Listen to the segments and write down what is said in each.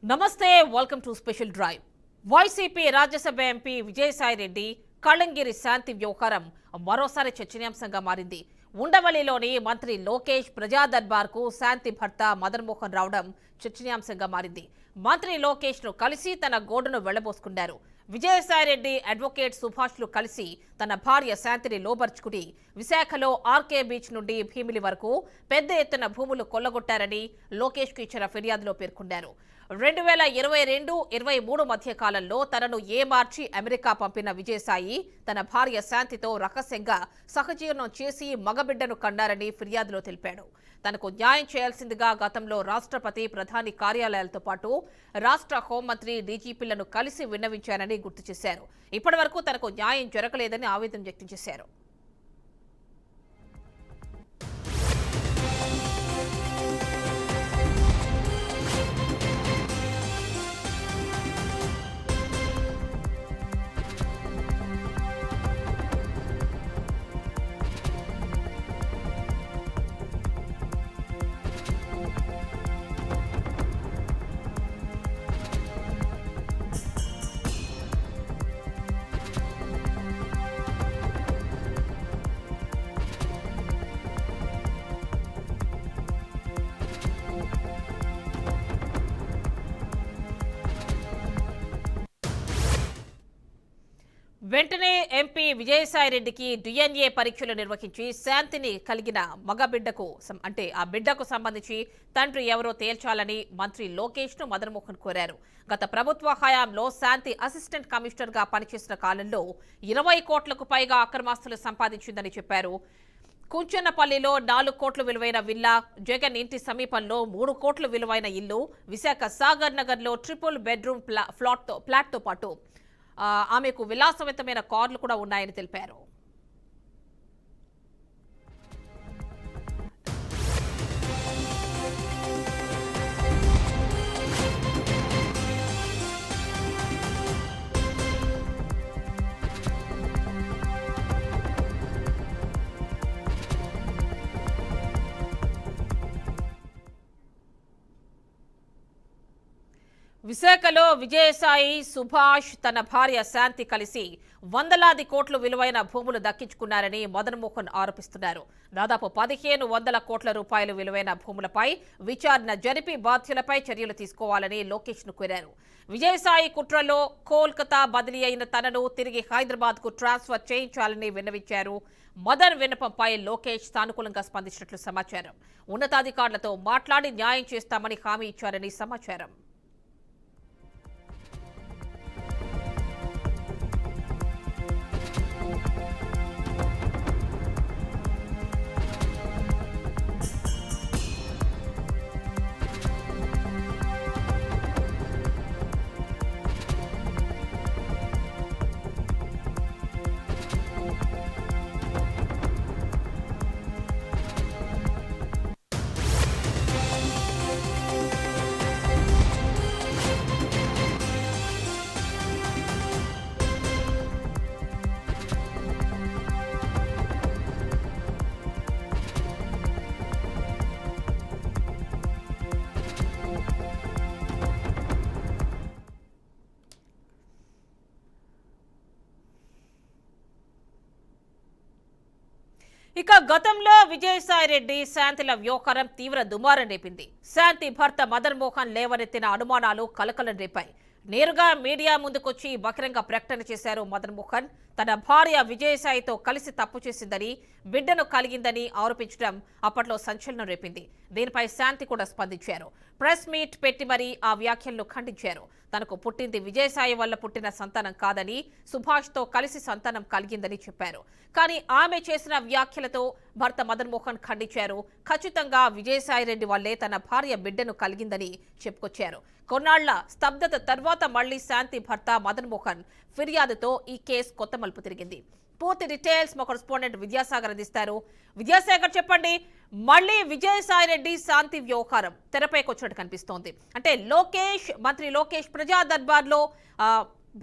నమస్తే welcome to special drive. YCP Rajya Sabha MP Vijayasai Reddy కళంగిరి శాంతి వ్యవహారం మరోసారి చర్చనీయాంశంగా మారింది. ఉండవల్లిలోని మంత్రి లోకేష్ ప్రజా దర్బార్కు శాంతి భర్త మదన్ మోహన్ రావడం చర్చనీయాంశంగా మారింది. మంత్రి లోకేష్ ను కలిసి తన గోడును వెళ్లబోసుకున్నారు. విజయసాయిరెడ్డి అడ్వకేట్ సుభాష్ లు కలిసి తన భార్య శాంతిని లోబర్చుకుని విశాఖలో ఆర్కే బీచ్ నుండి భీమిలి వరకు పెద్ద ఎత్తున భూములు కొల్లగొట్టారని లోకేష్ కు ఇచ్చిన ఫిర్యాదులో పేర్కొన్నారు. 2022-23 మధ్య కాలంలో తనను ఏమార్చి అమెరికా పంపిన విజయసాయి తన భార్య శాంతితో రహస్యంగా సహజీవనం చేసి మగబిడ్డను కన్నారని ఫిర్యాదులో తెలిపాడు. తనకు న్యాయం చేయాల్సిందిగా గతంలో రాష్ట్రపతి, ప్రధాని కార్యాలయాలతో పాటు రాష్ట్ర హోంమంత్రి, డీజీపీలను కలిసి విన్నవించానని గుర్తు చేశారు. ఇప్పటి వరకు తనకు న్యాయం జరగలేదని ఆవేదన వ్యక్తం చేశారు. వెంటనే ఎంపీ విజయసాయిరెడ్డికి డిఎన్ఏ పరీక్షలు నిర్వహించి శాంతిని కలిగిన మగబిడ్డకు ఆ బిడ్డకు సంబంధించి తండ్రి ఎవరో తేల్చాలని మంత్రి లోకేష్ ను మదన్ మోహన్ కోరారు. గత ప్రభుత్వ హయాంలో శాంతి అసిస్టెంట్ కమిషనర్ గా పనిచేసిన కాలంలో 20 కోట్లకు పైగా అక్రమాస్తులు సంపాదించిందని చెప్పారు. కుంచన్నపల్లిలో 4 కోట్ల విలువైన విల్లా, జగన్ ఇంటి సమీపంలో 3 కోట్ల విలువైన ఇల్లు, విశాఖ సాగర్ నగర్ లో ట్రిపుల్ బెడ్రూమ్ ఫ్లాట్ తో పాటు ఆమెకు విలాసవంతమైన కార్లు కూడా ఉన్నాయని తెలిపారు. విశాఖలో విజయసాయి, సుభాష్, తన భార్య శాంతి కలిసి వందలాది కోట్ల విలువైన భూములు దక్కించుకున్నారని మదన్ మోహన్ ఆరోపిస్తున్నారు. దాదాపు 1500 కోట్ల రూపాయలు విలువైన భూములపై విచారణ జరిపి బాధ్యులపై చర్యలు తీసుకోవాలని లోకేష్ ను కోరారు. విజయసాయి కుట్రలో కోల్కతా బదిలీ అయిన తనను తిరిగి హైదరాబాద్ కు ట్రాన్స్ఫర్ చేయించాలని విన్నవించారు. మదన్ విన్నపంపై లోకేష్ సానుకూలంగా స్పందించినట్లు సమాచారం. ఉన్నతాధికారులతో మాట్లాడి న్యాయం చేస్తామని హామీ ఇచ్చారని సమాచారం. ఇక గతంలో విజయసాయిరెడ్డి, శాంతిల వ్యవహారం తీవ్ర దుమారం రేపింది. శాంతి భర్త మదన్ మోహన్ లేవనెత్తిన అనుమానాలు కలకలం రేపాయి. నేరుగా మీడియా ముందుకొచ్చి బహిరంగ ప్రకటన చేశారు మదన్ మోహన్. తన భార్య విజయసాయితో కలిసి తప్పు చేసిందని, బిడ్డను కలిగిందని ఆరోపించడం అప్పట్లో సంచలనం రేపింది. దీనిపై శాంతి కూడా స్పందించారు. ప్రెస్ మీట్ పెట్టి మరీ ఆ వ్యాఖ్యలను ఖండించారు. తనకు పుట్టింది విజయసాయి వల్ల పుట్టిన సంతానం కాదని, సుభాష్ తో కలిసి సంతానం కలిగిందని చెప్పారు. కానీ ఆమె చేసిన వ్యాఖ్యలతో భర్త మదన్ మోహన్ ఖండించారు. ఖచ్చితంగా విజయసాయిరెడ్డి వల్లే తన భార్య బిడ్డను కలిగిందని చెప్పుకొచ్చారు. కొన్నాళ్ల స్తబ్దత తర్వాత మళ్లీ శాంతి భర్త మదన్ మోహన్ ఫిర్యాదుతో ఈ కేసు కొత్త మలుపు తిరిగింది. పూర్తి డీటెయిల్స్ మా కరెస్పాండెంట్ విద్యాసాగర్ అందిస్తారు. విద్యాసాగర్, చెప్పండి, మళ్లీ విజయసాయిరెడ్డి శాంతి వ్యవహారం తెరపైకి వచ్చినట్టు కనిపిస్తోంది. అంటే మంత్రి లోకేష్ ప్రజా దర్బార్ లో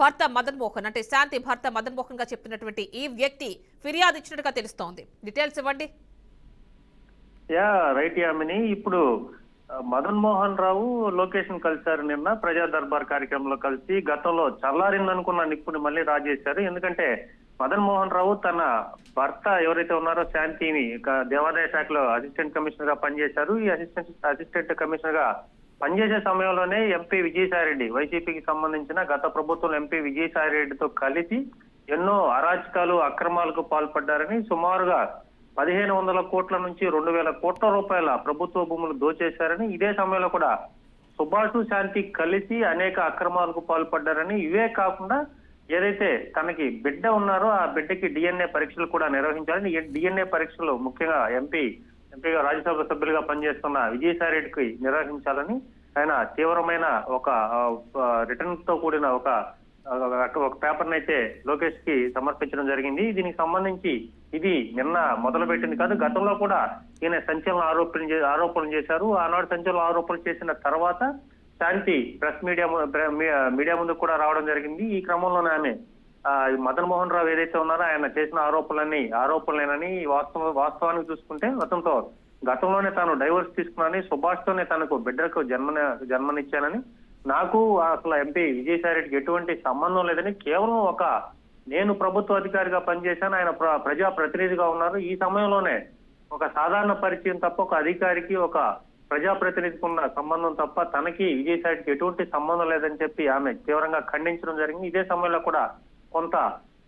భర్త మదన్ మోహన్, అంటే శాంతి భర్త మదన్ మోహన్ గా చెప్పినటువంటి ఈ వ్యక్తి ఫిర్యాదు ఇచ్చినట్టుగా తెలుస్తోంది. డీటెయిల్స్ ఇవ్వండి. రైట్ యామిని. ఇప్పుడు మదన్ మోహన్ రావు లోకేష్ ను కలిశారు నిన్న ప్రజా దర్బార్ కార్యక్రమంలో కలిసి. గతంలో చల్లారిందనుకున్న నిప్పుని మళ్ళీ రాజేశారు. ఎందుకంటే మదన్ మోహన్ రావు తన భర్త ఎవరైతే ఉన్నారో శాంతిని దేవాదాయ శాఖలో అసిస్టెంట్ కమిషనర్ గా పనిచేశారు. ఈ అసిస్టెంట్ కమిషనర్ గా పనిచేసే సమయంలోనే ఎంపీ విజయసాయిరెడ్డి, వైసీపీకి సంబంధించిన గత ప్రభుత్వంలో ఎంపీ విజయసాయిరెడ్డితో కలిసి ఎన్నో అరాచకాలు అక్రమాలకు పాల్పడ్డారని, సుమారుగా 1500 కోట్ల నుంచి 2000 కోట్ల రూపాయల ప్రభుత్వ భూములు దోచేశారని, ఇదే సమయంలో కూడా సుభాష్ శాంతి కలిసి అనేక అక్రమాలకు పాల్పడ్డారని, ఇవే కాకుండా ఏదైతే తనకి బిడ్డ ఉన్నారో ఆ బిడ్డకి డిఎన్ఏ పరీక్షలు కూడా నిర్వహించాలని, డిఎన్ఏ పరీక్షలు ముఖ్యంగా ఎంపీగా రాజ్యసభ సభ్యులుగా పనిచేస్తున్న విజయసాయిరెడ్డికి నిర్వహించాలని ఆయన తీవ్రమైన ఒక రిటర్న్ తో కూడిన ఒక పేపర్ అయితే లోకేష్ కి సమర్పించడం జరిగింది. దీనికి సంబంధించి ఇది నిన్న మొదలు పెట్టింది కాదు, గతంలో కూడా ఈయన సంచలన ఆరోపణలు చేశారు. ఆనాడు సంచలన ఆరోపణలు చేసిన తర్వాత శాంతి ప్రెస్ మీడియా ముందు కూడా రావడం జరిగింది. ఈ క్రమంలోనే ఆమె మదన్ మోహన్ రావు ఏదైతే ఉన్నారో ఆయన చేసిన ఆరోపణలేనని, వాస్తవానికి చూసుకుంటే గతంలోనే తాను డైవర్స్ తీసుకున్నానని, సుభాష్ తోనే తనకు బిడ్డకు జన్మనిచ్చానని, నాకు అసలు ఎంపీ విజయసాయిరెడ్డికి ఎటువంటి సంబంధం లేదని, కేవలం నేను ప్రభుత్వ అధికారిగా పనిచేశాను, ఆయన ప్రజా ప్రతినిధిగా ఉన్నారు. ఈ సమయంలోనే ఒక సాధారణ పరిచయం తప్ప ఒక అధికారికి ఒక ప్రజాప్రతినిధికి ఉన్న సంబంధం తప్ప తనకి విజయసాయిరెడ్డికి ఎటువంటి సంబంధం లేదని చెప్పి ఆమె తీవ్రంగా ఖండించడం జరిగింది. ఇదే సమయంలో కూడా కొంత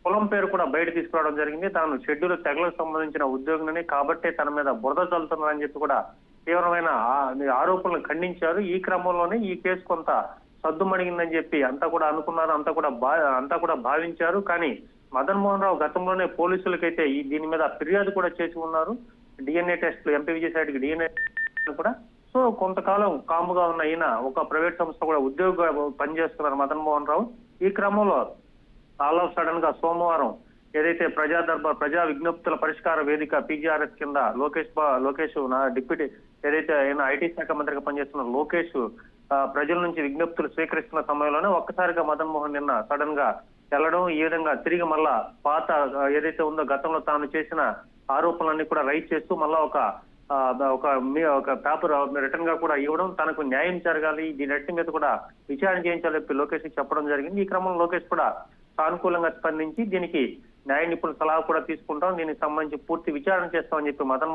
కులం పేరు కూడా బయట తీసుకురావడం జరిగింది. తాను షెడ్యూల్ తెగలకు సంబంధించిన ఉద్యోగిని కాబట్టే తన మీద బురద చల్లుతున్నారని చెప్పి కూడా తీవ్రమైన ఆరోపణలు ఖండించారు. ఈ క్రమంలోనే ఈ కేసు కొంత సద్దుమణిగిందని చెప్పి అంతా కూడా అనుకున్నారు, అంతా కూడా భావించారు. కానీ మదన్ మోహన్ రావు గతంలోనే పోలీసులకైతే దీని మీద ఫిర్యాదు కూడా చేసి ఉన్నారు. డిఎన్ఏ టెస్టులు, ఎంపీ విజయసాయిరెడ్డికి డిఎన్ఏ కూడా. సో కొంతకాలం కాముగా ఉన్న ఈయన ఒక ప్రైవేట్ సంస్థ కూడా ఉద్యోగ పనిచేస్తున్నారు మదన్ మోహన్ రావు. ఈ క్రమంలో ఆల్ ఆఫ్ సడన్ గా సోమవారం ఏదైతే ప్రజా దర్బార్ ప్రజా విజ్ఞప్తుల పరిష్కార వేదిక PGRS కింద లోకేష్ నా డిప్యూటీ ఏదైతే ఆయన ఐటీ శాఖ మంత్రిగా పనిచేస్తున్న లోకేష్ ప్రజల నుంచి విజ్ఞప్తులు స్వీకరిస్తున్న సమయంలోనే ఒక్కసారిగా మదన్ మోహన్ నిన్న సడన్ గా వెళ్లడం, ఈ విధంగా తిరిగి మళ్ళా పాత ఏదైతే ఉందో గతంలో తాను చేసిన ఆరోపణలన్నీ కూడా రైట్ చేస్తూ మళ్ళా ఒక పేపర్ రిటర్న్ గా కూడా ఇవ్వడం, తనకు న్యాయం జరగాలి, దీని మీద కూడా విచారణ చేయించాలని చెప్పి లోకేష్ చెప్పడం జరిగింది. ఈ క్రమంలో లోకేష్ కూడా సానుకూలంగా స్పందించి దీనికి న్యాయ నిపుణుల సలహా కూడా తీసుకుంటాం, దీనికి సంబంధించి పూర్తి విచారణ చేస్తామని చెప్పి మదన్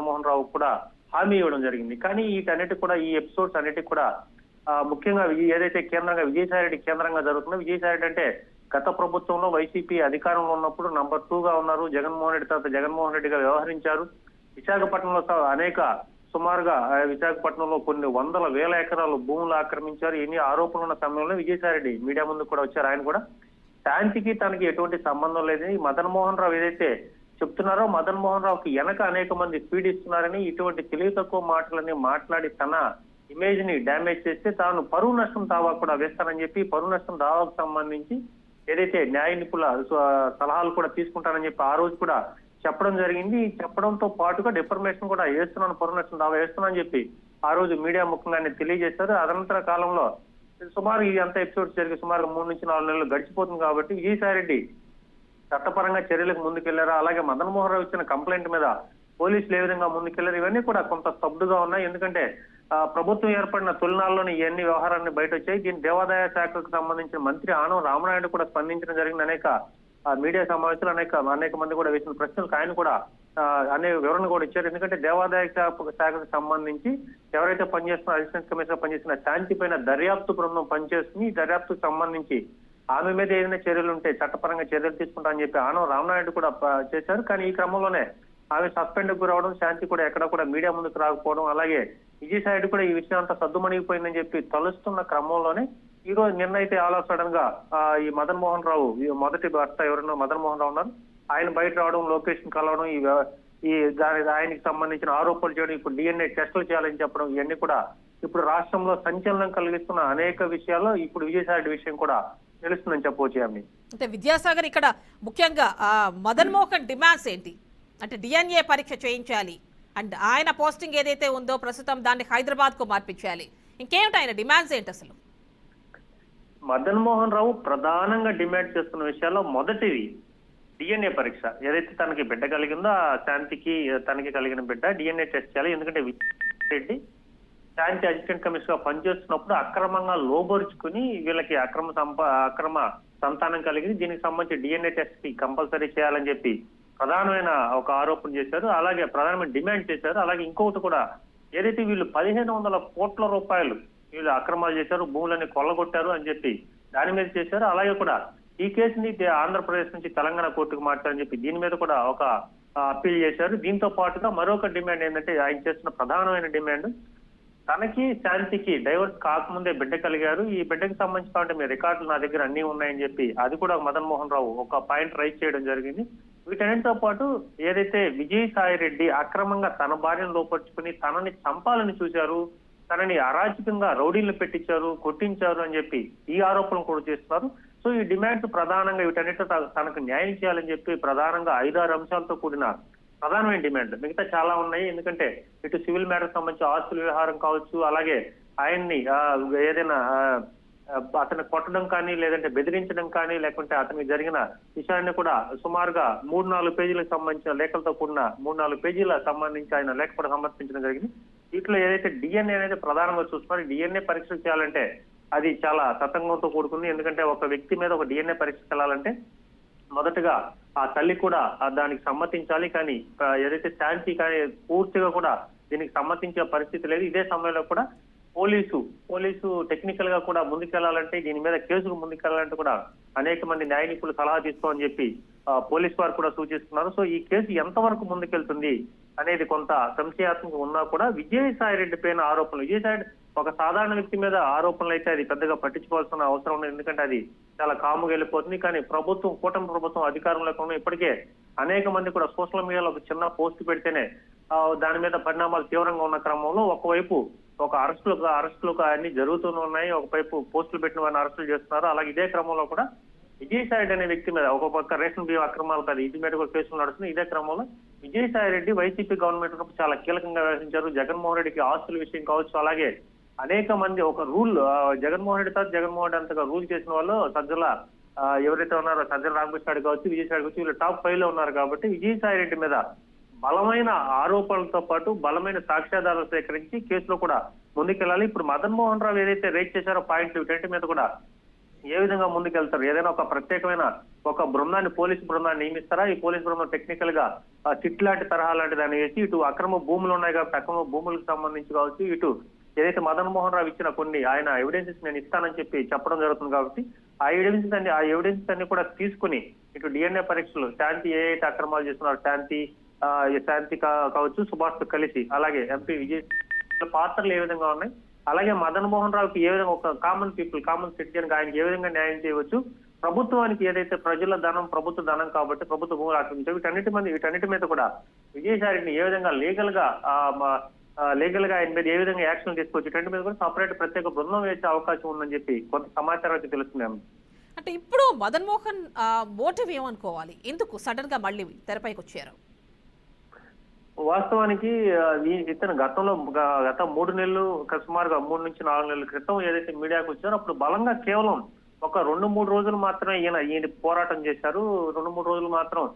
మోహన్ రావు కూడా హామీ ఇవ్వడం జరిగింది. కానీ వీటన్నిటి కూడా ఈ ఎపిసోడ్స్ అన్నిటికీ కూడా ముఖ్యంగా ఏదైతే కేంద్రంగా విజయసాయిరెడ్డి కేంద్రంగా జరుగుతుందో, విజయసాయిరెడ్డి అంటే గత ప్రభుత్వంలో వైసీపీ అధికారంలో ఉన్నప్పుడు నంబర్ 2 గా ఉన్నారు. జగన్మోహన్ రెడ్డి తర్వాత జగన్మోహన్ రెడ్డిగా వ్యవహరించారు. విశాఖపట్నంలో సుమారుగా విశాఖపట్నంలో కొన్ని వందల వేల ఎకరాలు భూములు ఆక్రమించారు. ఎన్ని ఆరోపణలు ఉన్న సమయంలో విజయసాయిరెడ్డి మీడియా ముందు కూడా వచ్చారు. ఆయన కూడా శాంతికి తనకి ఎటువంటి సంబంధం లేదని, మదన్ మోహన్ రావు ఏదైతే చెప్తున్నారో మదన్ మోహన్ రావుకి వెనక అనేక మంది ఫీడ్ ఇస్తున్నారని, ఇటువంటి తెలివి తక్కువ మాటలని మాట్లాడి తన ఇమేజ్ ని డ్యామేజ్ చేస్తే తాను పరువు నష్టం దావా కూడా వేస్తానని చెప్పి పరువు నష్టం దావాకు సంబంధించి ఏదైతే న్యాయ నిపుణుల సలహాలు కూడా తీసుకుంటానని చెప్పి ఆ రోజు కూడా చెప్పడం జరిగింది. చెప్పడంతో పాటుగా డిఫర్మేషన్ కూడా వేస్తున్నాను, పరువు నష్టం దావా వేస్తున్నానని చెప్పి ఆ రోజు మీడియా ముఖ్యంగా తెలియజేశారు. అనంతర కాలంలో సుమారు ఇది అంతా ఎపిసోడ్స్ జరిగి సుమారు 3 నుంచి 4 నెలలు గడిచిపోతుంది. కాబట్టి విజయసాయిరెడ్డి చట్టపరంగా చర్యలకు ముందుకెళ్లారా, అలాగే మదన్ మోహన్ రావు ఇచ్చిన కంప్లైంట్ మీద పోలీసులు ఏ విధంగా ముందుకెళ్లారు, ఇవన్నీ కూడా కొంత స్తబ్దుగా ఉన్నాయి. ఎందుకంటే ప్రభుత్వం ఏర్పడిన తొలినాల్లోనే ఇవన్నీ వ్యవహారాన్ని బయట వచ్చాయి. దీని దేవాదాయ శాఖకు సంబంధించిన మంత్రి ఆనం రామనాయుడు కూడా స్పందించడం జరిగింది. అనేక మీడియా సమావేశాలు అనేక మంది కూడా వేసిన ప్రశ్నలకు ఆయన కూడా అనేక వివరణ కూడా ఇచ్చారు. ఎందుకంటే దేవాదాయ శాఖకు సంబంధించి ఎవరైతే పనిచేస్తున్న అసిస్టెంట్ కమిషనర్ పనిచేసిన శాంతి పైన దర్యాప్తు బృందం పనిచేస్తుంది. ఈ దర్యాప్తుకు సంబంధించి ఆమె మీద ఏదైనా చర్యలు ఉంటే చట్టపరంగా చర్యలు తీసుకుంటామని చెప్పి ఆనం రామనాయుడు కూడా చేశారు. కానీ ఈ క్రమంలోనే ఆమె సస్పెండ్ గురవడం, శాంతి కూడా ఎక్కడ కూడా మీడియా ముందుకు రాకపోవడం, అలాగే విజయసాయిరెడ్డి కూడా ఈ విషయం అంతా సద్దుమణిగిపోయిందని చెప్పి తలుస్తున్న క్రమంలోనే ఈ రోజు నిన్న అయితే ఆల్ ఆఫ్ సడన్ గా ఈ మదన్ మోహన్ రావు మొదటి భర్త ఎవరైనా మదన్ మోహన్ రావు ఉన్నారు, ఆయన బయట రావడం, లొకేషన్ కలవడం, ఆయనకి సంబంధించిన ఆరోపణలు చేయడం, ఇప్పుడు డిఎన్ఏ టెస్టులు చేయాలని చెప్పడం, ఇవన్నీ కూడా ఇప్పుడు రాష్ట్రంలో సంచలనం కలిగిస్తున్న అనేక విషయాల్లో ఇప్పుడు విజయసాయిరెడ్డి విషయం కూడా తెలుస్తుందని చెప్పవచ్చు. అంటే విద్యాసాగర్ ఇక్కడ ముఖ్యంగా మదన్ మోహన్ డిమాండ్స్ ఏంటి అంటే డిఎన్ఏ పరీక్ష చేయించాలి అండ్ ఆయన పోస్టింగ్ ఏదైతే ఉందో ప్రస్తుతం దాన్ని హైదరాబాద్ కు మార్పించాలి, ఇంకేమిటి ఆయన డిమాండ్స్ ఏంటి? అసలు మదన్ మోహన్ రావు ప్రధానంగా డిమాండ్ చేస్తున్న విషయాల్లో మొదటిది డిఎన్ఏ పరీక్ష. ఏదైతే తనకి బిడ్డ కలిగిందో ఆ శాంతికి తనకి కలిగిన బిడ్డ డిఎన్ఏ టెస్ట్ చేయాలి. ఎందుకంటే రెడ్డి శాంతి అసిస్టెంట్ కమిషనర్ గా పనిచేస్తున్నప్పుడు అక్రమంగా లోబరుచుకుని వీళ్ళకి అక్రమ సంతానం కలిగింది. దీనికి సంబంధించి డిఎన్ఏ టెస్ట్ కంపల్సరీ చేయాలని చెప్పి ప్రధానమైన ఒక ఆరోపణ చేశారు. అలాగే ప్రధానమైన డిమాండ్ చేశారు. అలాగే ఇంకొకటి కూడా, ఏదైతే వీళ్ళు 1500 కోట్ల రూపాయలు వీళ్ళు అక్రమాలు చేశారు, భూములని కొల్లగొట్టారు అని చెప్పి దాని మీద చేశారు. అలాగే కూడా ఈ కేసుని ఆంధ్రప్రదేశ్ నుంచి తెలంగాణ కోర్టుకు మార్చారని చెప్పి దీని మీద కూడా ఒక అప్పీల్ చేశారు. దీంతో పాటుగా మరొక డిమాండ్ ఏంటంటే, ఆయన చేస్తున్న ప్రధానమైన డిమాండ్, తనకి శాంతికి డైవర్స్ కాకముందే బిడ్డ కలిగారు, ఈ బిడ్డకి సంబంధించి కాబట్టి మీ రికార్డులు నా దగ్గర అన్ని ఉన్నాయని చెప్పి అది కూడా మదన్ మోహన్ రావు ఒక పాయింట్ రైజ్ చేయడం జరిగింది. వీటన్నిటితో పాటు ఏదైతే విజయసాయి రెడ్డి అక్రమంగా తన భార్యను లోపరుచుకుని తనని చంపాలని చూశారు, తనని అరాచకంగా రౌడీలను పెట్టించారు, కొట్టించారు అని చెప్పి ఈ ఆరోపణలు కూడా చేస్తున్నారు. సో ఈ డిమాండ్స్ ప్రధానంగా వీటన్నిటితో తనకు న్యాయం చేయాలని చెప్పి ప్రధానంగా 5-6 అంశాలతో కూడిన ప్రధానమైన డిమాండ్. మిగతా చాలా ఉన్నాయి. ఎందుకంటే ఇటు సివిల్ మ్యాటర్ సంబంధించి ఆస్తుల వ్యవహారం కావచ్చు, అలాగే ఆయన్ని ఏదైనా అతను కొట్టడం కానీ, లేదంటే బెదిరించడం కానీ, లేకుంటే అతనికి జరిగిన విషయాన్ని కూడా సుమారుగా 3-4 పేజీలకు సంబంధించిన లేఖలతో కూడిన 3-4 పేజీల సంబంధించి ఆయన లేఖ కూడా సమర్పించడం జరిగింది. వీటిలో ఏదైతే డిఎన్ఏ అనేది ప్రధానంగా చూస్తున్నారు, డిఎన్ఏ పరీక్ష చేయాలంటే అది చాలా తతంగంతో కూడుకుంది. ఎందుకంటే ఒక వ్యక్తి మీద ఒక డిఎన్ఏ పరీక్ష వెళ్ళాలంటే మొదటగా ఆ తల్లి కూడా దానికి సమ్మతించాలి. కానీ ఏదైతే శాంతి కానీ పూర్తిగా కూడా దీనికి సమ్మతించే పరిస్థితి లేదు. ఇదే సమయంలో కూడా పోలీసు టెక్నికల్ గా కూడా ముందుకెళ్లాలంటే, దీని మీద కేసులు ముందుకెళ్లాలంటే కూడా అనేక మంది న్యాయ నిపుణులు సలహా తీసుకోమని చెప్పి పోలీసు వారు కూడా సూచిస్తున్నారు. సో ఈ కేసు ఎంతవరకు ముందుకెళ్తుంది అనేది కొంత సంశయాత్మకంగా ఉన్నా కూడా విజయసాయి రెడ్డి పైన ఆరోపణలు, విజయసాయి ఒక సాధారణ వ్యక్తి మీద ఆరోపణలు అయితే అది పెద్దగా పట్టించుకోవాల్సిన అవసరం ఉంది. ఎందుకంటే అది చాలా కాముగా వెళ్ళిపోతుంది. కానీ కూటమి ప్రభుత్వం అధికారంలోకి ఉన్న ఇప్పటికే అనేక మంది కూడా సోషల్ మీడియాలో ఒక చిన్న పోస్ట్ పెడితేనే దాని మీద పరిణామాలు తీవ్రంగా ఉన్న క్రమంలో ఒకవైపు ఒక అరెస్టులు అన్ని జరుగుతూనే ఉన్నాయి, ఒకవైపు పోస్టులు పెట్టిన వారిని అరెస్టులు చేస్తున్నారు. అలాగే ఇదే క్రమంలో కూడా విజయసాయి రెడ్డి అనే వ్యక్తి మీద ఒక పక్క రేషన్ బియ్యం అక్రమాలు కాదు, ఇంటి మీద కూడా కేసులు నడుస్తున్నాయి. ఇదే క్రమంలో విజయసాయి రెడ్డి వైసీపీ గవర్నమెంట్ ఉన్నప్పుడు చాలా కీలకంగా వ్యవహరించారు. జగన్మోహన్ రెడ్డికి ఆస్తుల విషయం కావచ్చు, అలాగే అనేక మంది ఒక రూల్ జగన్మోహన్ రెడ్డి అంతగా రూల్ చేసిన వాళ్ళు సజ్జల ఎవరైతే ఉన్నారో సజ్జల రామకృష్ణ కావచ్చు, విజయసాయి కావచ్చు, వీళ్ళు టాప్ 5 లో ఉన్నారు. కాబట్టి విజయసాయి రెడ్డి మీద బలమైన ఆరోపణలతో పాటు బలమైన సాక్ష్యాధారాలు సేకరించి కేసులో కూడా ముందుకెళ్ళాలి. ఇప్పుడు మదన్ మోహన్ రావు ఏదైతే రేట్ చేశారో పాయింట్లు, వీటంటి మీద కూడా ఏ విధంగా ముందుకెళ్తారు, ఏదైనా ఒక ప్రత్యేకమైన ఒక పోలీసు బృందాన్ని నియమిస్తారా, ఈ పోలీసు బృందం టెక్నికల్ గా చిట్ లాంటి తరహా లాంటి దాన్ని వేసి ఇటు అక్రమ భూములు ఉన్నాయి కాబట్టి అక్రమ భూములకు సంబంధించి కావచ్చు, ఇటు ఏదైతే మదన్ మోహన్ రావు ఇచ్చిన కొన్ని ఆయన ఎవిడెన్సెస్ నేను ఇస్తానని చెప్పి చెప్పడం జరుగుతుంది. కాబట్టి ఆ ఎవిడెన్సెస్ అన్ని కూడా తీసుకుని ఇటు డిఎన్ఏ పరీక్షలు శాంతి ఏదైతే అక్రమాలు చేస్తున్నారో శాంతి కావచ్చు, సుభాష్ తో కలిసి, అలాగే ఎంపీ విజయ్ పాత్రలు ఏ విధంగా ఉన్నాయి, అలాగే మదన్ మోహన్ రావుకి ఏ విధంగా ఒక కామన్ సిటిజన్ గా ఆయనకి ఏ విధంగా న్యాయం చేయవచ్చు, ప్రభుత్వానికి ఏదైతే ప్రజల ధనం ప్రభుత్వ ధనం కాబట్టి ప్రభుత్వ భూములు ఆక్రమించారు, వీటన్నిటి మీద కూడా విజయసాయిని ఏ విధంగా లీగల్ గా ఆయన మీద ఏ విధంగా యాక్షన్ తీసుకోవచ్చు, ఇటువంటి మీద కూడా సపరేట్ ప్రత్యేక బృందం వేసే అవకాశం ఉందని చెప్పి కొంత సమాచారం అయితే తెలుస్తున్నాము. అంటే ఇప్పుడు మదన్ మోహన్ మోటివ్ ఏమనుకోవాలి, ఎందుకు సడన్ గా మళ్ళీ తెరపైకి వచ్చారు? వాస్తవానికి ఇతను గత 3 నెలలు సుమారుగా 3 నుంచి 4 నెలల క్రితం ఏదైతే మీడియాకు వచ్చారో అప్పుడు బలంగా కేవలం ఒక 2-3 రోజులు మాత్రమే ఈయన పోరాటం చేశారు. 2-3 రోజులు మాత్రం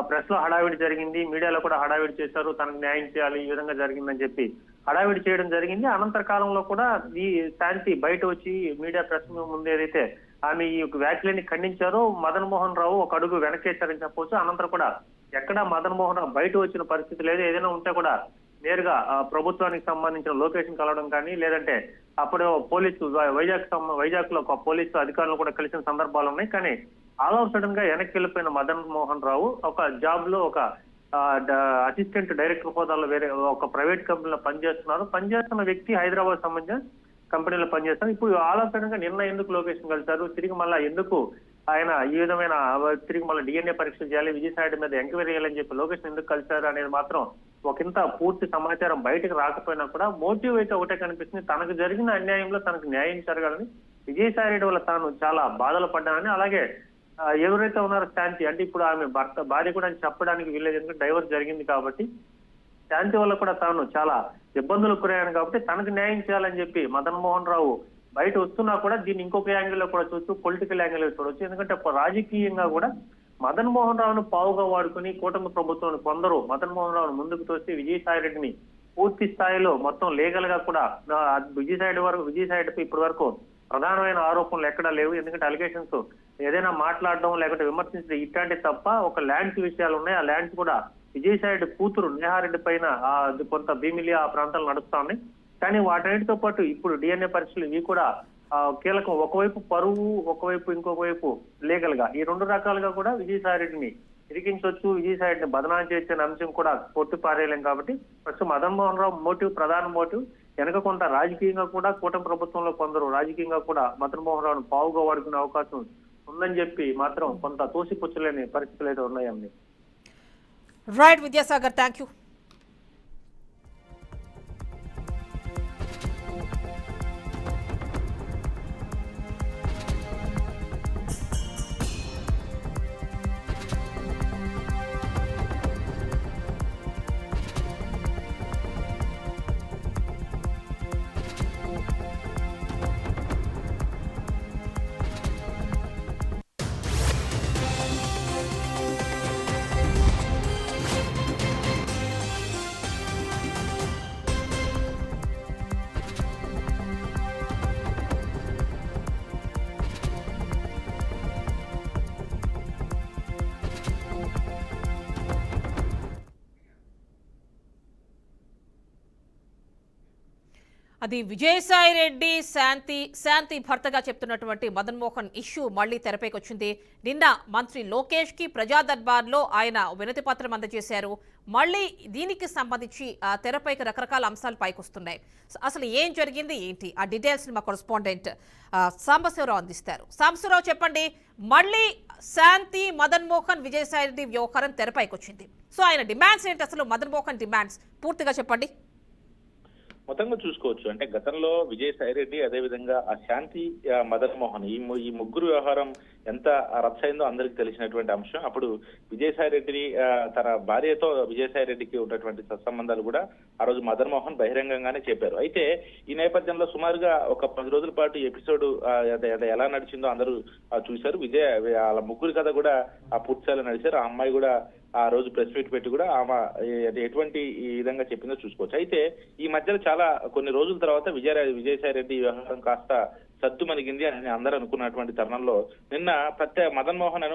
ప్రెస్ లో హడావిడి జరిగింది, మీడియాలో కూడా హడావిడి చేశారు, తనకు న్యాయం చేయాలి, ఈ విధంగా జరిగిందని చెప్పి హడావిడి చేయడం జరిగింది. అనంతర కాలంలో కూడా ఈ శాంతి బయట వచ్చి మీడియా ప్రెస్ ముందు ఏదైతే ఆమె ఈ వ్యాఖ్యలని ఖండించారో మదన్ మోహన్ రావు ఒక అడుగు వెనకేశారని చెప్పవచ్చు. అనంతరం కూడా ఎక్కడా మదన్ మోహన్ రావు బయట వచ్చిన పరిస్థితి లేదు. ఏదైనా ఉంటే కూడా నేరుగా ప్రభుత్వానికి సంబంధించిన లొకేషన్ కలవడం కానీ, లేదంటే అప్పుడు పోలీసు వైజాగ్ లో ఒక పోలీసు అధికారులు కూడా కలిసిన సందర్భాలు ఉన్నాయి. కానీ ఆల్ ఆఫ్ సడన్ గా వెనక్కి వెళ్ళిపోయిన మదన్ మోహన్ రావు ఒక జాబ్ లో ఒక అసిస్టెంట్ డైరెక్టర్ హోదాలో వేరే ఒక ప్రైవేట్ కంపెనీలో పనిచేస్తున్న వ్యక్తి హైదరాబాద్ సంబంధించిన కంపెనీలో పనిచేస్తారు. ఇప్పుడు ఆల్ ఆఫ్ సడన్ గా నిన్న ఎందుకు లొకేషన్ కలిశారు, తిరిగి మళ్ళా ఎందుకు ఆయన ఈ విధమైన తిరిగి మళ్ళీ డిఎన్ఏ పరీక్షలు చేయాలి, విజయసాయి మీద ఎంక్వైరీ చేయాలని చెప్పి లొకేషన్ ఎందుకు కలిశారు అనేది మాత్రం ఒకంత పూర్తి సమాచారం బయటకు రాకపోయినా కూడా మోటివ్ అయితే ఒకటే కనిపిస్తుంది. తనకు జరిగిన అన్యాయంలో తనకు న్యాయం జరగాలని, విజయసాయి రెడ్డి వల్ల తాను చాలా బాధలు పడ్డానని, అలాగే ఎవరైతే ఉన్నారో శాంతి అంటే ఇప్పుడు ఆమె భార్య కూడా చెప్పడానికి వీల్లేదు, ఎందుకంటే డైవర్స్ జరిగింది కాబట్టి శాంతి వల్ల కూడా తాను చాలా ఇబ్బందులకు గురయ్యాను కాబట్టి తనకు న్యాయం చేయాలని చెప్పి మదన్ మోహన్ రావు బయట వస్తున్నా కూడా దీన్ని ఇంకొక యాంగిల్ లో కూడా చూడొచ్చు, పొలిటికల్ యాంగిల్ లో చూడొచ్చు. ఎందుకంటే రాజకీయంగా కూడా మదన్ మోహన్ రావును పావుగా వాడుకుని కూటమి ప్రభుత్వం కొందరు మదన్ మోహన్ రావును ముందుకు తోసి విజయసాయి రెడ్డిని పూర్తి స్థాయిలో మొత్తం లీగల్ గా కూడా విజయసాయి ఇప్పటి వరకు ప్రధానమైన ఆరోపణలు ఎక్కడా లేవు. ఎందుకంటే అలిగేషన్స్ ఏదైనా మాట్లాడడం లేకపోతే విమర్శించడం ఇట్లాంటి తప్ప ఒక ల్యాండ్స్ విషయాలు ఉన్నాయి. ఆ ల్యాండ్స్ కూడా విజయసాయి కూతురు నేహారెడ్డి పైన కొంత భీమిలి ఆ ప్రాంతాలు నడుస్తా ఉన్నాయి. కానీ వాటన్నిటితో పాటు ఇప్పుడు డిఎన్ఏ పరీక్షలు ఇవి కూడా కీలకం. ఒకవైపు పరువు, ఒకవైపు ఇంకొక వైపు లీగల్ గా ఈ రెండు రకాలుగా కూడా విజయసాయి రెడ్డిని ఇరికించవచ్చు, విజయసాయి రెడ్డిని బదనాం చేసే అంశం కూడా కొట్టి పారేయలేం. కాబట్టి ప్రస్తుతం మదన్ మోహన్ రావు ప్రధాన మోటివ్ వెనక కొంత రాజకీయంగా కూడా కూటమి ప్రభుత్వంలో కొందరు రాజకీయంగా కూడా మదన్ మోహన్ రావును పావుగా వాడుకునే అవకాశం ఉందని చెప్పి మాత్రం కొంత తోసిపుచ్చలేని పరిస్థితులు అయితే ఉన్నాయండి. Right Vidyasagar, thank you. అది విజయసాయి రెడ్డి శాంతి భర్తగా చెప్తున్నటువంటి మదన్ మోహన్ ఇష్యూ మళ్లీ తెరపైకి వచ్చింది. నిన్న మంత్రి లోకేష్ కి ప్రజా దర్బార్లో ఆయన వినతి పత్రం అందజేశారు. మళ్లీ దీనికి సంబంధించి తెరపైకి రకరకాల అంశాలు పైకొస్తున్నాయి. అసలు ఏం జరిగింది ఏంటి ఆ డీటెయిల్స్ ని మా కరెస్పాండెంట్ సాంబశివరావు అందిస్తారు. సాంబశివరావు చెప్పండి, మళ్లీ శాంతి మదన్ మోహన్ విజయసాయి రెడ్డి వ్యవహారం తెరపైకి వచ్చింది. సో ఆయన డిమాండ్స్ ఏంటి, అసలు మదన్ మోహన్ డిమాండ్స్ పూర్తిగా చెప్పండి. మొత్తంగా చూసుకోవచ్చు. అంటే గతంలో విజయసాయి రెడ్డి అదేవిధంగా ఆ శాంతి మదన్ మోహన్ ఈ ముగ్గురు వ్యవహారం ఎంత రచ్చయిందో అందరికి తెలిసినటువంటి అంశం. అప్పుడు విజయసాయి రెడ్డిని తన భార్యతో విజయసాయి రెడ్డికి ఉన్నటువంటి సత్సంబంధాలు కూడా ఆ రోజు మదన్ మోహన్ బహిరంగంగానే చెప్పారు. అయితే ఈ నేపథ్యంలో సుమారుగా ఒక 10 రోజుల పాటు ఎపిసోడ్ ఎలా నడిచిందో అందరూ చూశారు. వాళ్ళ ముగ్గురు కథ కూడా ఆ పూర్తిస్థాయిలో నడిచారు. ఆ అమ్మాయి కూడా ఆ రోజు ప్రెస్ మీట్ పెట్టి కూడా ఆమె ఎటువంటి ఈ విధంగా చెప్పిందో చూసుకోవచ్చు. అయితే ఈ మధ్యలో చాలా కొన్ని రోజుల తర్వాత విజయసాయి రెడ్డి వ్యవహారం కాస్త సద్దు మణిగింది అని అందరూ అనుకున్నటువంటి తరుణంలో నిన్న మదన్ మోహన్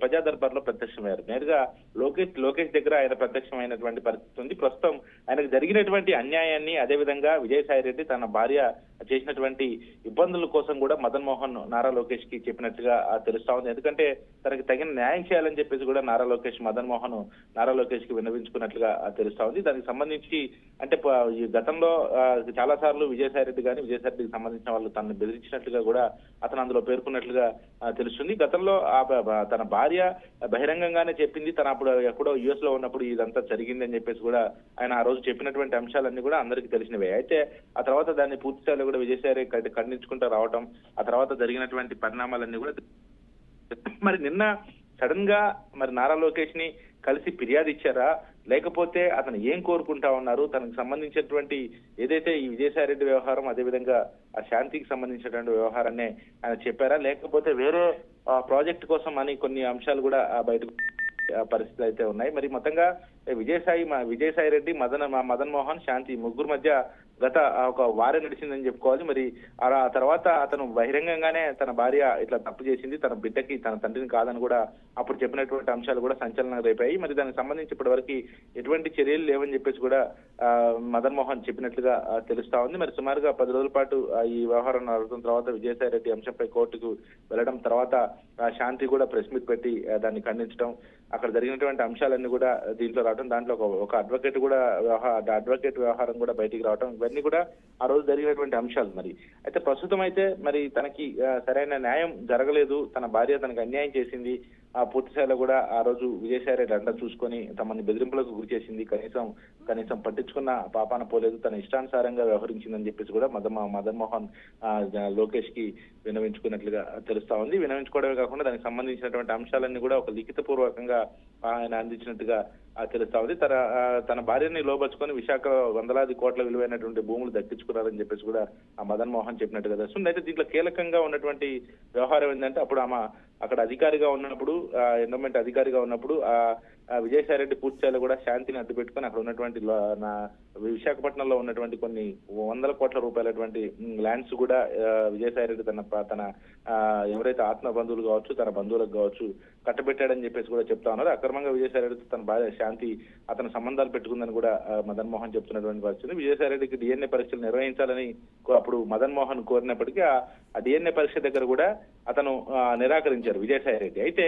ప్రజా దర్బార్ లో ప్రత్యక్షమయ్యారు. నేరుగా లోకేష్ దగ్గర ఆయన ప్రత్యక్షమైనటువంటి పరిస్థితి ఉంది. ప్రస్తుతం ఆయనకు జరిగినటువంటి అన్యాయాన్ని అదేవిధంగా విజయసాయి రెడ్డి తన భార్య చేసినటువంటి ఇబ్బందుల కోసం కూడా మదన్ మోహన్ నారా లోకేష్ కి చెప్పినట్టుగా తెలుస్తా ఉంది. ఎందుకంటే తనకి తగిన న్యాయం చేయాలని చెప్పేసి కూడా మదన్ మోహన్ నారా లోకేష్ కి విన్నవించుకున్నట్లుగా తెలుస్తా ఉంది. దానికి సంబంధించి అంటే ఈ గతంలో చాలా సార్లు విజయసాయి రెడ్డి విజయసాయి సంబంధించిన వాళ్ళు తనను బెదిరించినట్లుగా కూడా అతను అందులో పేర్కొన్నట్లుగా తెలుస్తుంది. గతంలో తన భార్య బహిరంగంగానే చెప్పింది, తన అప్పుడు ఎక్కడో యుఎస్ లో ఉన్నప్పుడు ఇదంతా జరిగింది అని చెప్పేసి కూడా ఆయన ఆ రోజు చెప్పినటువంటి అంశాలన్నీ కూడా అందరికీ తెలిసినవే. అయితే ఆ తర్వాత దాన్ని పూర్తి స్థాయిలో కూడా విజయసాయి రెడ్డి ఖండించుకుంటూ రావటం, ఆ తర్వాత జరిగినటువంటి పరిణామాలన్నీ కూడా మరి నిన్న సడన్ గా మరి నారా లోకేష్ ని కలిసి ఫిర్యాదు ఇచ్చారా, లేకపోతే అతను ఏం కోరుకుంటా ఉన్నారు, తనకు సంబంధించినటువంటి ఏదైతే ఈ విజయసాయి రెడ్డి వ్యవహారం అదేవిధంగా ఆ శాంతికి సంబంధించినటువంటి వ్యవహారాన్ని ఆయన చెప్పారా, లేకపోతే వేరే ప్రాజెక్ట్ కోసం అని కొన్ని అంశాలు కూడా బయటకు పరిస్థితులు అయితే ఉన్నాయి. మరి మొత్తంగా విజయసాయి రెడ్డి మదన్ మోహన్ శాంతి ముగ్గురు మధ్య గత ఒక వారం నడిచిందని చెప్పుకోవాలి. మరి ఆ తర్వాత అతను బహిరంగంగానే తన భార్య ఇట్లా తప్పు చేసింది, తన బిడ్డకి తన తండ్రిని కాదని కూడా అప్పుడు చెప్పినటువంటి అంశాలు కూడా సంచలనం రేపాయి. మరి దానికి సంబంధించి ఇప్పటి వరకు ఎటువంటి చర్యలు లేవని చెప్పేసి కూడా మదన్ మోహన్ చెప్పినట్లుగా తెలుస్తా ఉంది. మరి సుమారుగా 10 రోజుల పాటు ఈ వ్యవహారం నడుస్తున్న తర్వాత విజయసాయి రెడ్డి అంశంపై కోర్టుకు వెళ్ళడం, తర్వాత శాంతి కూడా ప్రెస్ మీట్ పెట్టి దాన్ని ఖండించడం, అక్కడ జరిగినటువంటి అంశాలన్నీ కూడా దీంట్లో రావడం, దాంట్లో ఒక అడ్వకేట్ వ్యవహారం కూడా బయటికి రావడం, ఇవన్నీ కూడా ఆ రోజు జరిగినటువంటి అంశాలు. మరి అయితే ప్రస్తుతం అయితే మరి తనకి సరైన న్యాయం జరగలేదు, తన భార్య తనకు అన్యాయం చేసింది, ఆ పూర్తిస్థాయిలో కూడా ఆ రోజు విజయసాయి రెడ్డి అండ చూసుకొని తమని బెదిరింపులకు గురి చేసింది, కనీసం పట్టించుకున్న పాపాన పోలేదు, తన ఇష్టానుసారంగా వ్యవహరించిందని చెప్పేసి కూడా మదన్ మోహన్ లోకేష్ కి విన్నవించుకున్నట్లుగా తెలుస్తా ఉంది. విన్నవించుకోవడమే కాకుండా దానికి సంబంధించినటువంటి అంశాలన్నీ కూడా ఒక లిఖిత పూర్వకంగా ఆయన అందించినట్టుగా తెలుస్తా ఉంది. తన భార్యని లోపరుచుకొని విశాఖ వందలాది కోట్ల విలువైనటువంటి భూములు దక్కించుకున్నారని చెప్పేసి కూడా ఆ మదన్ మోహన్ చెప్పినట్టుగా తెలుస్తుంది. అయితే దీంట్లో కీలకంగా ఉన్నటువంటి వ్యవహారం ఏంటంటే అప్పుడు ఆమె అక్కడ అధికారిగా ఉన్నప్పుడు, ఎండోమెంట్ అధికారిగా ఉన్నప్పుడు విజయసాయిరెడ్డి పూర్తిస్థాయిలో కూడా శాంతిని అడ్డు పెట్టుకొని అక్కడ ఉన్నటువంటి విశాఖపట్నంలో ఉన్నటువంటి కొన్ని వందల కోట్ల రూపాయలటువంటి ల్యాండ్స్ కూడా విజయసాయిరెడ్డి తన ఎవరైతే ఆత్మ బంధువులు కావచ్చు తన బంధువులకు కావచ్చు కట్టబెట్టాడని చెప్పేసి కూడా చెప్తా ఉన్నారు. అక్రమంగా విజయసాయిరెడ్డి తన భార్య శాంతి అతను సంబంధాలు పెట్టుకుందని కూడా మదన్ మోహన్ చెప్తున్నటువంటి పరిస్థితి. విజయసాయిరెడ్డికి డిఎన్ఏ పరీక్షలు నిర్వహించాలని అప్పుడు మదన్ మోహన్ కోరినప్పటికీ ఆ డిఎన్ఏ పరీక్ష దగ్గర కూడా అతను నిరాకరించారు విజయసాయిరెడ్డి. అయితే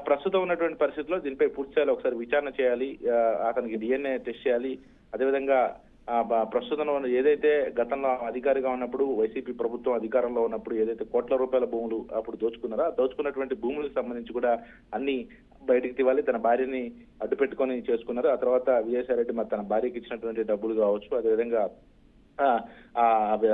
ప్రస్తుతం ఉన్నటువంటి పరిస్థితుల్లో దీనిపై పూర్తిస్థాయిలో ఒకసారి విచారణ చేయాలి, అతనికి డిఎన్ఏ టెస్ట్ చేయాలి. అదేవిధంగా ప్రస్తుతం ఏదైతే గతంలో అధికారిగా ఉన్నప్పుడు వైసీపీ ప్రభుత్వం అధికారంలో ఉన్నప్పుడు ఏదైతే కోట్ల రూపాయల భూములు అప్పుడు దోచుకున్నారో దోచుకున్నటువంటి భూములకు సంబంధించి కూడా అన్ని బయటికి తీవాలి. తన భార్యని అడ్డు పెట్టుకొని చేసుకున్నారు. ఆ తర్వాత విజయసాయిరెడ్డి మరి తన భార్యకి ఇచ్చినటువంటి డబ్బులు కావచ్చు, అదేవిధంగా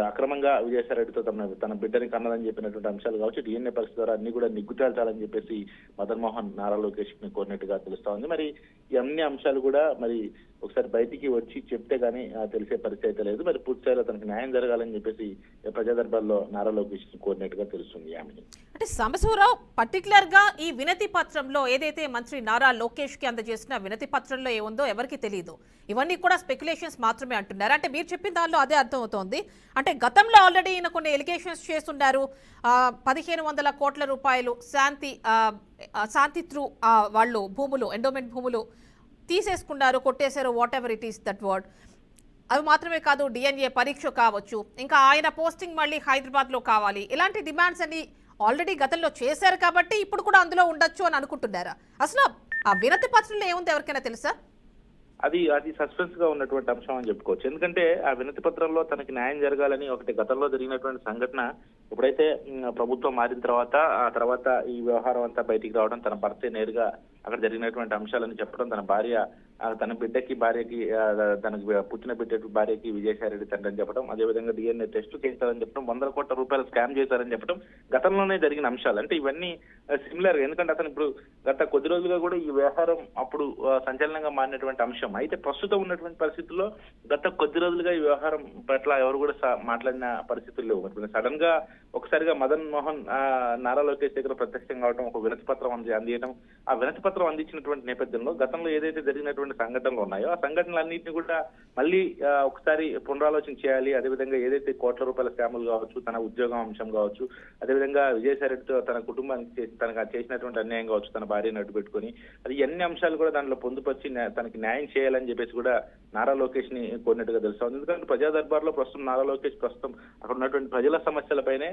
అక్రమంగా విజయసాయిరెడ్డితో తన బిడ్డని కన్నదని చెప్పినటువంటి అంశాలు కావచ్చు, డిఎన్ఏ పరీక్ష ద్వారా అన్ని కూడా నిగ్గుతేల్చాలని చెప్పేసి మదన్ మోహన్ నారా లోకేష్ ని కోరినట్టుగా తెలుస్తా ఉంది. మరి ఈ అన్ని అంశాలు కూడా మరి ఒకసారి బయటికి వచ్చి చెప్తే గానీ తెలిసే పరిస్థితి అయితే లేదు. మరి పూర్తిస్థాయిలో తనకి న్యాయం జరగాలని చెప్పేసి ప్రజా దర్బార్లో నారా లోకేష్ ని కోరినట్టుగా తెలుస్తుంది. అంటే సాంబశివరావు పర్టికులర్ గా ఈ వినతి పత్రంలో ఏదైతే మంత్రి నారా లోకేష్ కి అందజేసిన వినతి పత్రంలో ఏముందో ఎవరికి తెలియదు. ఇవన్నీ కూడా స్పెక్యులేషన్స్ మాత్రమే అంటున్నారు. అంటే మీరు చెప్పిన దానిలో అదే అర్థమవుతోంది. అంటే గతంలో ఆల్రెడీ ఈయన కొన్ని ఎలిగేషన్స్ చేస్తున్నారు. 1500 కోట్ల రూపాయలు శాంతి త్రూ వాళ్ళు భూములు ఎండోమెంట్ భూములు తీసేసుకున్నారు, కొట్టేశారు, what ever it is that word. అవి మాత్రమే కాదు, డిఎన్ఏ పరీక్ష కావచ్చు, ఇంకా ఆయన పోస్టింగ్ మళ్ళీ హైదరాబాద్లో కావాలి, ఇలాంటి డిమాండ్స్ అన్ని ఆల్రెడీ గతంలో చేశారు కాబట్టి ఇప్పుడు కూడా అందులో ఉండొచ్చు అని అనుకుంటున్నారా? అసలు ఆ వినతి పత్రంలో ఏముంది ఎవరికైనా తెలుసా? అది సస్పెన్స్ గా ఉన్నటువంటి అంశం అని చెప్పుకోవచ్చు. ఎందుకంటే ఆ వినతి పత్రంలో తనకి న్యాయం జరగాలని ఒకటి గతంలో జరిగినటువంటి సంఘటన ఎప్పుడైతే ప్రభుత్వం మారిన తర్వాత ఆ తర్వాత ఈ వ్యవహారం అంతా బయటికి రావడం, తన భర్తే నేరుగా అక్కడ జరిగినటువంటి అంశాలని చెప్పడం, తన భార్య తన భార్యకి తనకు పుట్టిన బిడ్డ భార్యకి విజయసాయిరెడ్డి తండ్రి అని చెప్పడం, అదేవిధంగా డిఎన్ఏ టెస్టులు చేశారని చెప్పడం, 100 కోట్ల రూపాయలు స్కామ్ చేశారని చెప్పడం గతంలోనే జరిగిన అంశాలు. అంటే ఇవన్నీ సిమిలర్. ఎందుకంటే అతను ఇప్పుడు గత కొద్ది రోజులుగా కూడా ఈ వ్యవహారం అప్పుడు సంచలనంగా మారినటువంటి అంశం. అయితే ప్రస్తుతం ఉన్నటువంటి పరిస్థితుల్లో గత కొద్ది రోజులుగా ఈ వ్యవహారం పట్ల ఎవరు కూడా మాట్లాడిన పరిస్థితులు లేవు. సడన్ గా ఒకసారిగా మదన్ మోహన్ నారా లోకేష్ దగ్గర ప్రత్యక్షం కావడం, ఒక వినతి పత్రం అందించడం, ఆ వినతి పత్రం అందించినటువంటి నేపథ్యంలో గతంలో ఏదైతే జరిగినటువంటి సంఘటనలు ఉన్నాయో ఆ సంఘటనలన్నింటినీ కూడా మళ్ళీ ఒకసారి పునరాలోచన చేయాలి. అదేవిధంగా ఏదైతే కోట్ల రూపాయల స్కాములు కావచ్చు, తన ఉద్యోగం అంశం కావచ్చు, అదేవిధంగా విజయసాయిరెడ్డితో తన కుటుంబానికి తనకు చేసినటువంటి అన్యాయం కావచ్చు, తన భార్యను అడ్డు పెట్టుకొని అది అన్ని అంశాలు కూడా దాంట్లో పొందుపరిచి తనకి న్యాయం చేయాలని చెప్పేసి కూడా నారా లోకేష్ ని కోరినట్టుగా తెలుస్తుంది. ఎందుకంటే ప్రజా దర్బార్లో ప్రస్తుతం నారా లోకేష్ అక్కడ ఉన్నటువంటి ప్రజల సమస్యలపైనే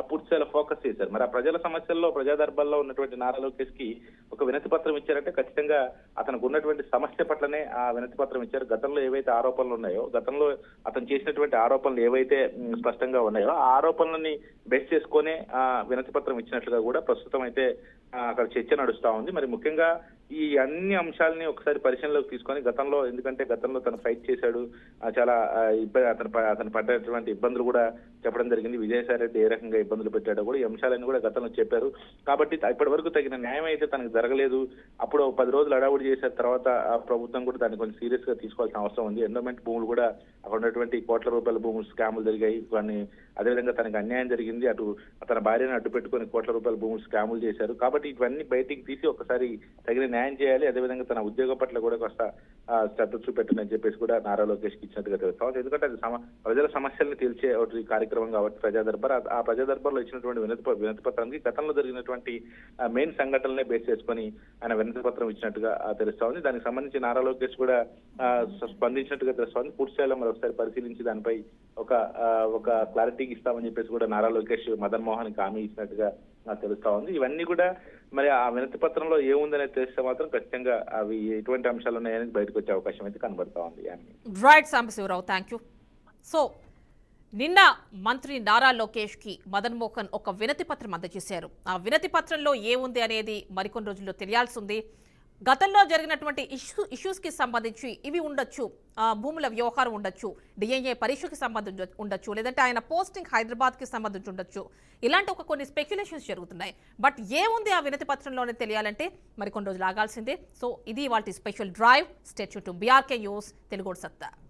పూర్తిస్థాయిలో ఫోకస్ చేశారు. మరి ఆ ప్రజల సమస్యల్లో ప్రజా దర్బార్లో ఉన్నటువంటి నారా లోకేష్ కి ఒక వినతి పత్రం ఇచ్చారంటే ఖచ్చితంగా అతనికి ఉన్నటువంటి సమస్య పట్లనే ఆ వినతి పత్రం ఇచ్చారు. గతంలో ఏవైతే ఆరోపణలు ఉన్నాయో, గతంలో అతను చేసినటువంటి ఆరోపణలు ఏవైతే స్పష్టంగా ఉన్నాయో ఆ ఆరోపణలని బేస్ చేసుకునే ఆ వినతి పత్రం ఇచ్చినట్లుగా కూడా ప్రస్తుతం అయితే అక్కడ చర్చ నడుస్తా ఉంది. మరి ముఖ్యంగా ఈ అన్ని అంశాలని ఒకసారి పరిశీలనలోకి తీసుకొని ఎందుకంటే గతంలో తను ఫైట్ చేశాడు, చాలా అతను పడ్డటువంటి ఇబ్బందులు కూడా చెప్పడం జరిగింది. విజయసాయిరెడ్డి ఏ రకంగా ఇబ్బందులు పెట్టాడో కూడా ఈ అంశాలన్నీ కూడా గతంలో చెప్పారు. కాబట్టి ఇప్పటి వరకు తగిన న్యాయం అయితే తనకు జరగలేదు. అప్పుడు 10 రోజులు అడావుడి చేసిన తర్వాత ఆ ప్రభుత్వం కూడా దాన్ని కొంచెం సీరియస్ గా తీసుకోవాల్సిన అవసరం ఉంది. ఎండోమెంట్ భూములు కూడా అక్కడ ఉన్నటువంటి కోట్ల రూపాయల భూములు స్కాములు జరిగాయి. కానీ అదేవిధంగా తనకు అన్యాయం జరిగింది. అటు తన భార్యను అడ్డు పెట్టుకుని కోట్ల రూపాయల భూములు స్కాములు చేశారు. కాబట్టి ఇవన్నీ బయటికి తీసి ఒకసారి తగిన న్యాయం చేయాలి. అదేవిధంగా తన ఉద్యోగం పట్ల కూడా కాస్త శ్రద్ధ చూపెట్టని చెప్పేసి కూడా నారా లోకేష్ కి ఇచ్చినట్టుగా తెలుస్తాం. ఎందుకంటే అది ప్రజల సమస్యలను తీల్చే ఒకటి కార్యక్రమం కాబట్టి ప్రజా దర్బార్, ఆ ప్రజా దర్బార్లో ఇచ్చినటువంటి వినతి పత్రానికి గతంలో జరిగినటువంటి మెయిన్ సంఘటనలనే బేస్ చేసుకొని ఆయన వినతి పత్రం ఇచ్చినట్టుగా తెలుస్తా ఉంది. దానికి సంబంధించి నారా లోకేష్ కూడా స్పందించినట్టుగా తెలుస్తా ఉంది. పూర్తిస్థాయిలో మరి ఒకసారి పరిశీలించి దానిపై ఒక క్లారిటీకి ఇస్తామని చెప్పేసి కూడా నారా లోకేష్ మదన్ మోహన్ కి హామీ ఇచ్చినట్టుగా తెలుస్తా ఉంది. ఇవన్నీ కూడా మరి ఆ వినతి పత్రంలో ఏముందనేది తెలిస్తే మాత్రం ఖచ్చితంగా అవి ఎటువంటి అంశాలు ఉన్నాయనేది బయటకు వచ్చే అవకాశం అయితే కనబడతా ఉంది. Right Sambasivarao, thank you. So నిన్న మంత్రి నారా లోకేష్ కి మదన్ మోహన్ ఒక వినతి పత్రం అందజేశారు. ఆ వినతి పత్రంలో ఏముంది అనేది మరికొన్ని రోజుల్లో తెలియాల్సి ఉంది. గతంలో జరిగినటువంటి ఇష్యూస్ కి సంబంధించి ఇవి ఉండొచ్చు, భూముల వ్యవహారం ఉండొచ్చు, డిఎన్ఏ పరీక్షకి సంబంధించి ఉండొచ్చు, లేదంటే ఆయన పోస్టింగ్ హైదరాబాద్ కి సంబంధించి ఉండొచ్చు. ఇలాంటి కొన్ని స్పెక్యులేషన్స్ జరుగుతున్నాయి. బట్ ఏముంది ఆ వినతి పత్రంలోనే తెలియాలంటే మరికొన్ని రోజులు ఆగాల్సిందే. సో ఇది వాటి special drive. Stay tune to BRK news Telugu సత్తా.